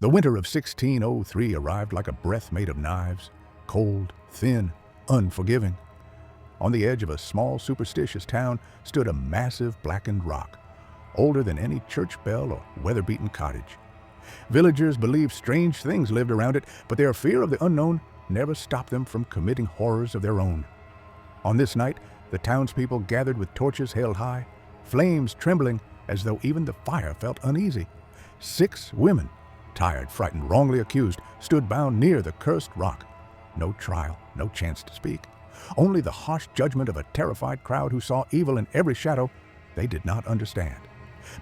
The winter of 1603 arrived like a breath made of knives, cold, thin, unforgiving. On the edge of a small superstitious town stood a massive blackened rock, older than any church bell or weather-beaten cottage. Villagers believed strange things lived around it, but their fear of the unknown never stopped them from committing horrors of their own. On this night, the townspeople gathered with torches held high, flames trembling as though even the fire felt uneasy. 6 women, tired, frightened, wrongly accused, stood bound near the cursed rock. No trial, no chance to speak. Only the harsh judgment of a terrified crowd who saw evil in every shadow they did not understand.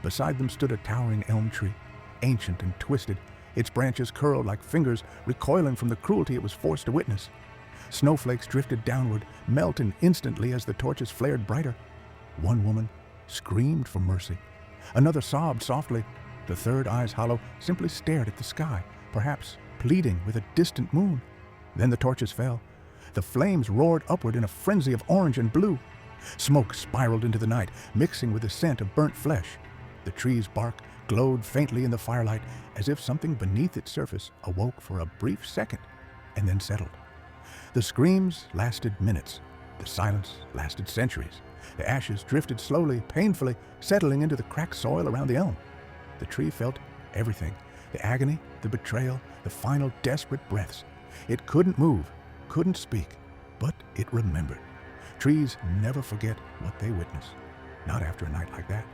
Beside them stood a towering elm tree, ancient and twisted, its branches curled like fingers recoiling from the cruelty it was forced to witness. Snowflakes drifted downward, melting instantly as the torches flared brighter. One woman screamed for mercy. Another sobbed softly. The third, eyes hollow, simply stared at the sky, perhaps pleading with a distant moon. Then the torches fell. The flames roared upward in a frenzy of orange and blue. Smoke spiraled into the night, mixing with the scent of burnt flesh. The tree's bark glowed faintly in the firelight, as if something beneath its surface awoke for a brief second and then settled. The screams lasted minutes. The silence lasted centuries. The ashes drifted slowly, painfully, settling into the cracked soil around the elm. The tree felt everything, the agony, the betrayal, the final desperate breaths. It couldn't move, couldn't speak, but it remembered. Trees never forget what they witness, not after a night like that.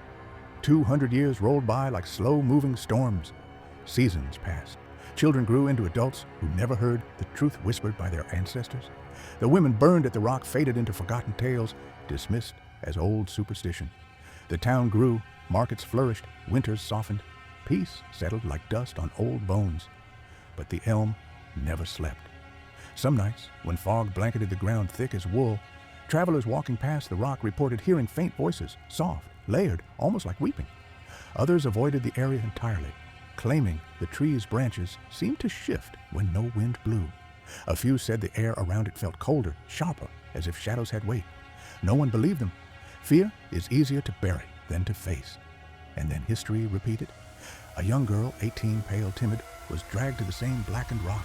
200 years rolled by like slow-moving storms. Seasons passed. Children grew into adults who never heard the truth whispered by their ancestors. The women burned at the rock faded into forgotten tales, dismissed as old superstition. The town grew, markets flourished, winters softened. Peace settled like dust on old bones. But the elm never slept. Some nights, when fog blanketed the ground thick as wool, travelers walking past the rock reported hearing faint voices, soft, layered, almost like weeping. Others avoided the area entirely, claiming the tree's branches seemed to shift when no wind blew. A few said the air around it felt colder, sharper, as if shadows had weight. No one believed them. Fear is easier to bury than to face. And then history repeated. A young girl, 18, pale, timid, was dragged to the same blackened rock.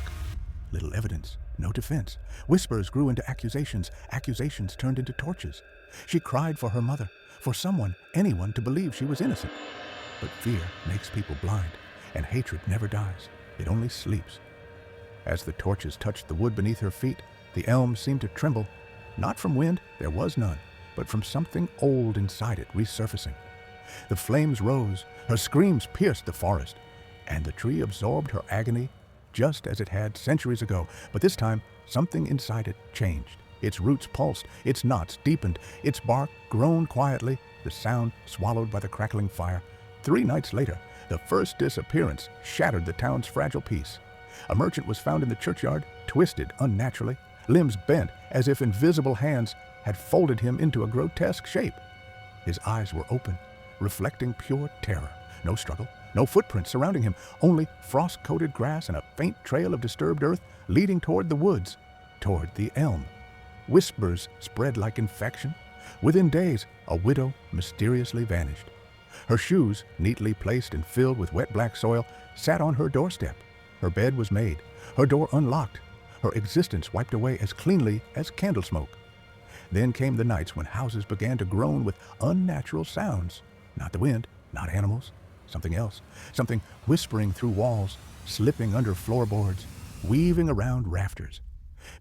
Little evidence, no defense. Whispers grew into accusations. Accusations turned into torches. She cried for her mother, for someone, anyone, to believe she was innocent. But fear makes people blind, and hatred never dies. It only sleeps. As the torches touched the wood beneath her feet, the elm seemed to tremble, not from wind, there was none, but from something old inside it resurfacing. The flames rose, her screams pierced the forest, and the tree absorbed her agony just as it had centuries ago. But this time, something inside it changed. Its roots pulsed, its knots deepened, its bark groaned quietly, the sound swallowed by the crackling fire. 3 nights later, the first disappearance shattered the town's fragile peace. A merchant was found in the churchyard, twisted unnaturally, limbs bent as if invisible hands had folded him into a grotesque shape. His eyes were open, reflecting pure terror. No struggle, no footprints surrounding him, only frost-coated grass and a faint trail of disturbed earth leading toward the woods, toward the elm. Whispers spread like infection. Within days, a widow mysteriously vanished. Her shoes, neatly placed and filled with wet black soil, sat on her doorstep. Her bed was made, her door unlocked, her existence wiped away as cleanly as candle smoke. Then came the nights when houses began to groan with unnatural sounds. Not the wind, not animals, something else. Something whispering through walls, slipping under floorboards, weaving around rafters.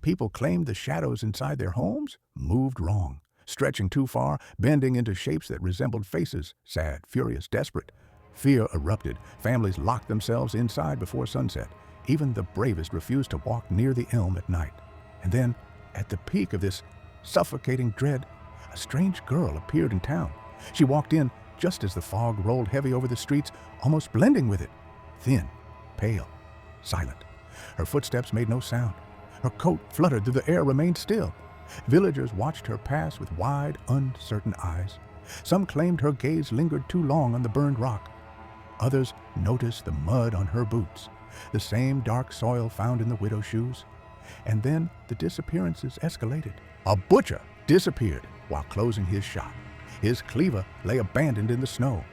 People claimed the shadows inside their homes moved wrong, stretching too far, bending into shapes that resembled faces, sad, furious, desperate. Fear erupted. Families locked themselves inside before sunset. Even the bravest refused to walk near the elm at night. And then, at the peak of this suffocating dread, a strange girl appeared in town. She walked in just as the fog rolled heavy over the streets, almost blending with it. Thin, pale, silent. Her footsteps made no sound. Her coat fluttered through the air, remained still. Villagers watched her pass with wide, uncertain eyes. Some claimed her gaze lingered too long on the burned rock. Others noticed the mud on her boots, the same dark soil found in the widow's shoes. And then the disappearances escalated. A butcher disappeared while closing his shop. His cleaver lay abandoned in the snow.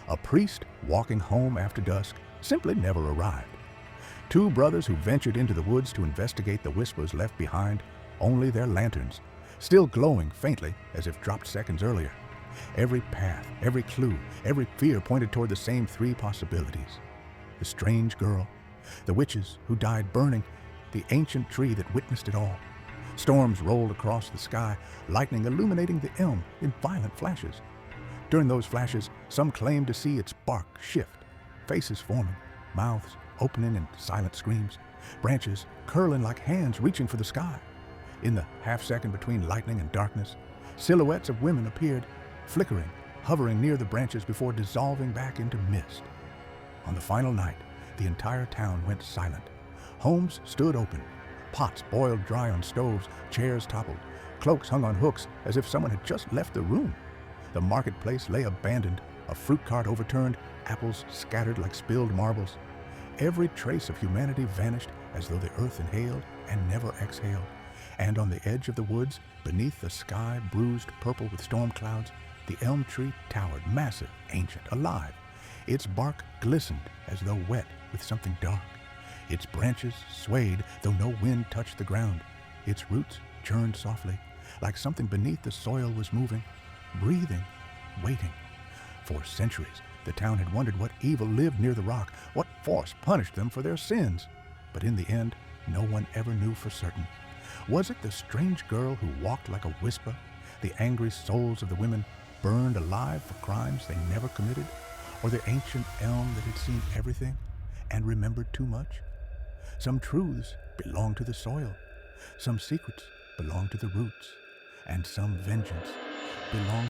A priest walking home after dusk simply never arrived. Two brothers who ventured into the woods to investigate the whispers left behind, only their lanterns, still glowing faintly as if dropped seconds earlier. Every path, every clue, every fear pointed toward the same three possibilities. The strange girl, the witches who died burning, the ancient tree that witnessed it all. Storms rolled across the sky, lightning illuminating the elm in violent flashes. During those flashes, some claimed to see its bark shift, faces forming, mouths opening in silent screams, branches curling like hands reaching for the sky. In the half-second between lightning and darkness, silhouettes of women appeared, flickering, hovering near the branches before dissolving back into mist. On the final night, the entire town went silent. Homes stood open. Pots boiled dry on stoves, chairs toppled, cloaks hung on hooks as if someone had just left the room. The marketplace lay abandoned, a fruit cart overturned, apples scattered like spilled marbles. Every trace of humanity vanished as though the earth inhaled and never exhaled. And on the edge of the woods, beneath the sky bruised purple with storm clouds, the elm tree towered, massive, ancient, alive. Its bark glistened as though wet with something dark. Its branches swayed, though no wind touched the ground. Its roots churned softly, like something beneath the soil was moving, breathing, waiting. For centuries, the town had wondered what evil lived near the rock, what force punished them for their sins. But in the end, no one ever knew for certain. Was it the strange girl who walked like a whisper, the angry souls of the women burned alive for crimes they never committed, or the ancient elm that had seen everything and remembered too much? Some truths belong to the soil, some secrets belong to the roots, and some vengeance belongs